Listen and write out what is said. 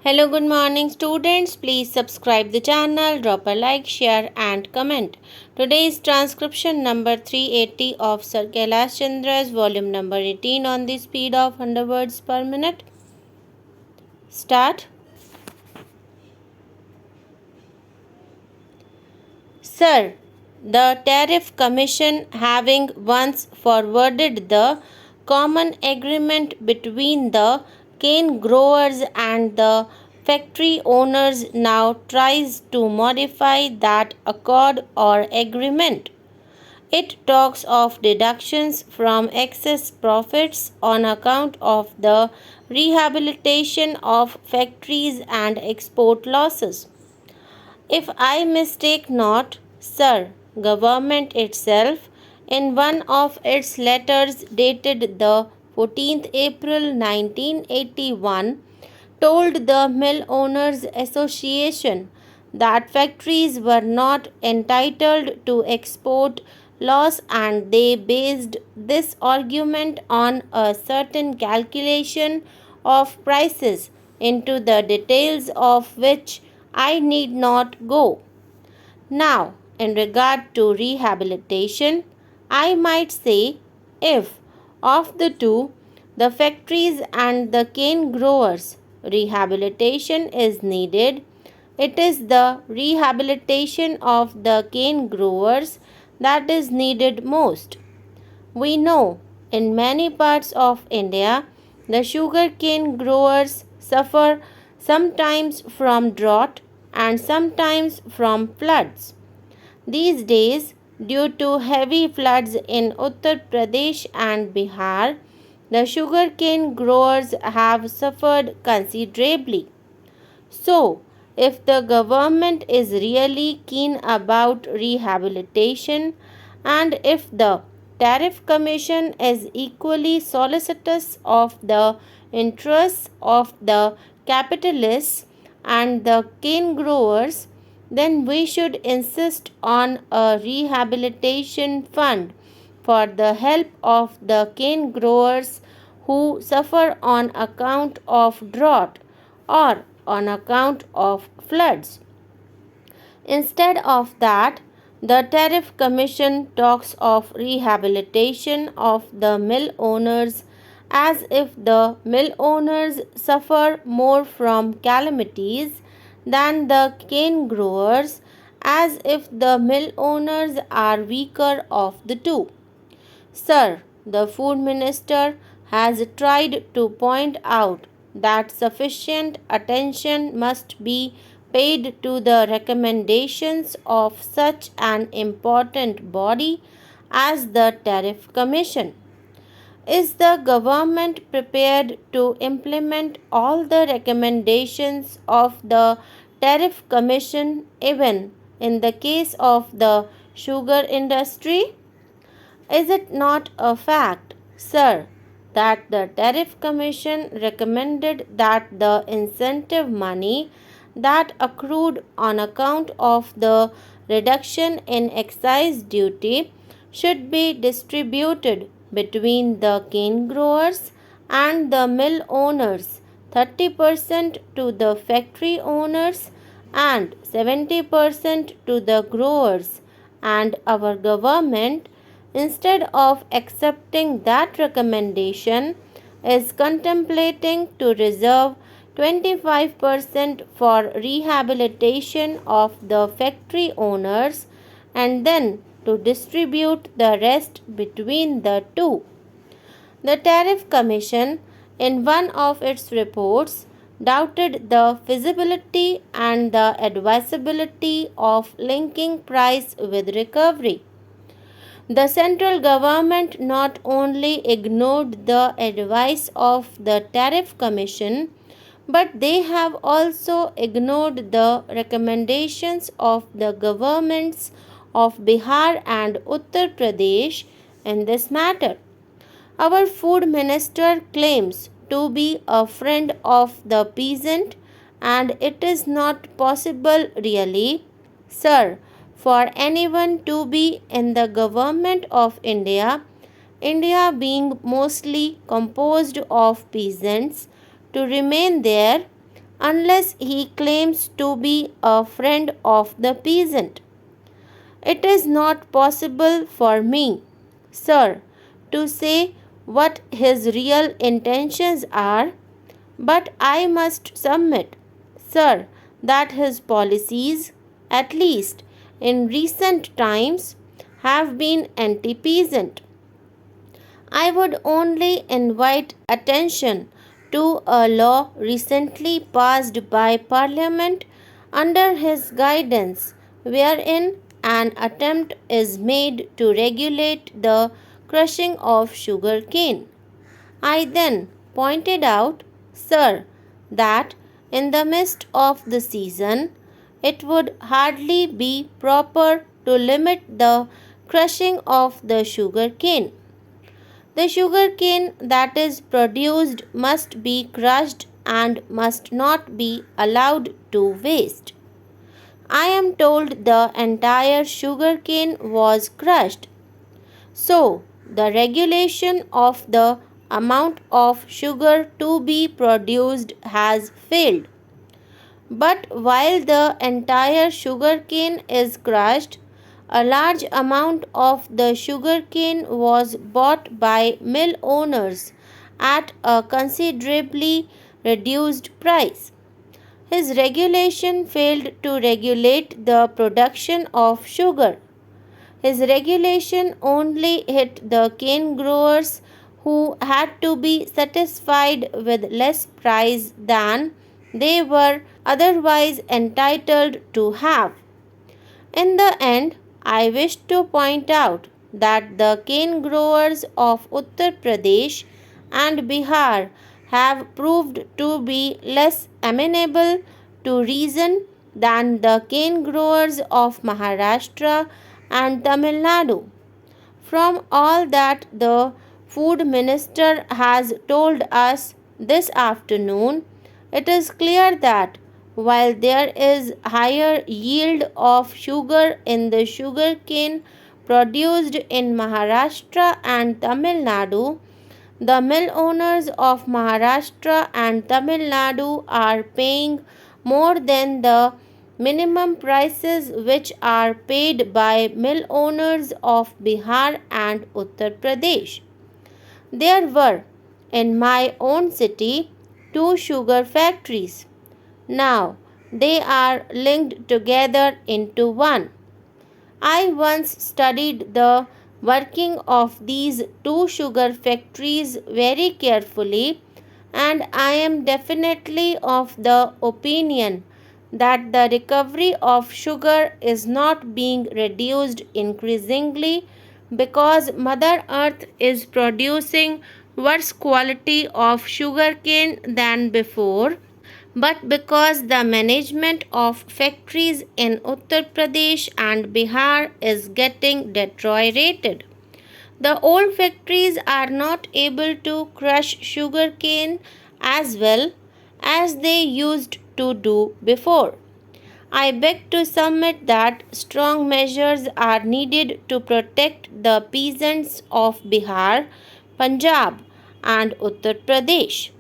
Hello, good morning students. Please subscribe the channel, drop a like, share and comment. Today's transcription number 380 of Sir Kailash Chandra's volume number 18 on the speed of 100 words per minute. Start. Sir, the Tariff Commission having once forwarded the common agreement between the cane growers and the factory owners now tries to modify that accord or agreement. It talks of deductions from excess profits on account of the rehabilitation of factories and export losses. If I mistake not, sir, government itself, in one of its letters dated the 14th April 1981, told the Mill Owners Association that factories were not entitled to export loss, and they based this argument on a certain calculation of prices, into the details of which I need not go. Now, in regard to rehabilitation, I might say if of the two, the factories and the cane growers, rehabilitation is needed, it is the rehabilitation of the cane growers that is needed most. We know in many parts of India, the sugarcane growers suffer sometimes from drought and sometimes from floods. These days, due to heavy floods in Uttar Pradesh and Bihar, the sugarcane growers have suffered considerably. So, if the government is really keen about rehabilitation, and if the Tariff Commission is equally solicitous of the interests of the capitalists and the cane growers, then we should insist on a rehabilitation fund for the help of the cane growers who suffer on account of drought or on account of floods. Instead of that, the Tariff Commission talks of rehabilitation of the mill owners as if the mill owners suffer more from calamities than the cane growers, as if the mill owners are weaker of the two. Sir, the Food Minister has tried to point out that sufficient attention must be paid to the recommendations of such an important body as the Tariff Commission. Is the government prepared to implement all the recommendations of the Tariff Commission, even in the case of the sugar industry? Is it not a fact, sir, that the Tariff Commission recommended that the incentive money that accrued on account of the reduction in excise duty should be distributed between the cane growers and the mill owners, 30% to the factory owners and 70% to the growers, and our government, instead of accepting that recommendation, is contemplating to reserve 25% for rehabilitation of the factory owners and then to distribute the rest between the two. The Tariff Commission, in one of its reports, doubted the feasibility and the advisability of linking price with recovery. The central government not only ignored the advice of the Tariff Commission, but they have also ignored the recommendations of the governments of Bihar and Uttar Pradesh in this matter. Our food minister claims to be a friend of the peasant, and it is not possible really, sir, for anyone to be in the government of India, India being mostly composed of peasants, to remain there unless he claims to be a friend of the peasant. It is not possible for me, sir, to say what his real intentions are, but I must submit, sir, that his policies, at least in recent times, have been anti-peasant. I would only invite attention to a law recently passed by Parliament under his guidance, wherein an attempt is made to regulate the crushing of sugar cane. I then pointed out, sir, that in the midst of the season, it would hardly be proper to limit the crushing of the sugar cane. The sugar cane that is produced must be crushed and must not be allowed to waste. I am told the entire sugar cane was crushed. So, the regulation of the amount of sugar to be produced has failed. But while the entire sugar cane is crushed, a large amount of the sugar cane was bought by mill owners at a considerably reduced price. His regulation failed to regulate the production of sugar. His regulation only hit the cane growers who had to be satisfied with less price than they were otherwise entitled to have. In the end, I wish to point out that the cane growers of Uttar Pradesh and Bihar have proved to be less amenable to reason than the cane growers of Maharashtra and Tamil Nadu. From all that the food minister has told us this afternoon, it is clear that while there is higher yield of sugar in the sugar cane produced in Maharashtra and Tamil Nadu, the mill owners of Maharashtra and Tamil Nadu are paying more than the minimum prices which are paid by mill owners of Bihar and Uttar Pradesh. There were, in my own city, two sugar factories. Now they are linked together into one. I once studied the working of these two sugar factories very carefully, and I am definitely of the opinion that the recovery of sugar is not being reduced increasingly because Mother Earth is producing worse quality of sugarcane than before, but because the management of factories in Uttar Pradesh and Bihar is getting deteriorated. The old factories are not able to crush sugarcane as well as they used to do before. I beg to submit that strong measures are needed to protect the peasants of Bihar, Punjab, and Uttar Pradesh.